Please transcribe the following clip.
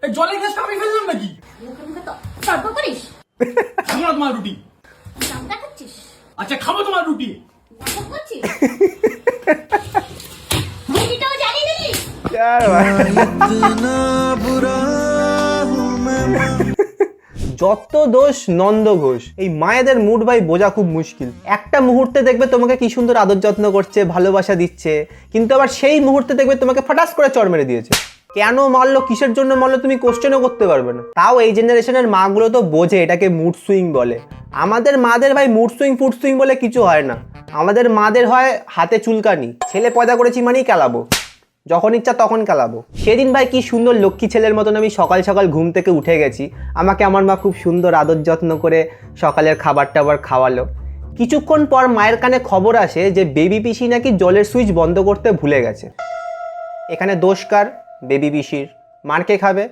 এই জলের গ্লাসটা আমি ফেললাম নাকি? তর্ক করিস? খাবো না তোমার রুটি। দাম দেখাচ্ছিস? আচ্ছা খাবো তোমার রুটি। নাটক করছিস? রুটিটাও জ্বালিয়ে দিলি? যত দোষ নন্দ ঘোষ, এই মায়েদের মুড ভাই বোঝা খুব মুশকিল। একটা মুহূর্তে দেখবে তোমাকে কি সুন্দর আদর যত্ন করছে, ভালোবাসা দিচ্ছে, কিন্তু আবার সেই মুহূর্তে দেখবে তোমাকে ফটাস করে চড় মেরে দিয়েছে। কেন মারলো, কিসের জন্য মারলো, তুমি কোশ্চেনও করতে পারবে না। তাও এই জেনারেশনের মাগুলো তো বোঝে এটাকে মুড সুইং বলে। আমাদের মাদের ভাই মুড সুইং ফুড সুইং বলে কিছু হয় না। আমাদের মাদের হয় হাতে চুলকানি, ছেলে পয়দা করেছি মানেই কেলাবো, যখন ইচ্ছা তখন কেলাবো। সেদিন ভাই কি সুন্দর লক্ষ্মী ছেলের মতন আমি সকাল সকাল ঘুম থেকে উঠে গেছি, আমাকে আমার মা খুব সুন্দর আদর যত্ন করে সকালের খাবার টাবার খাওয়ালো। কিছুক্ষণ পর মায়ের কানে খবর আসে যে বেবি পিসি নাকি জলের সুইচ বন্ধ করতে ভুলে গেছে। এখানে দোষ কার? বেবি পিসির। মার কে খাবে?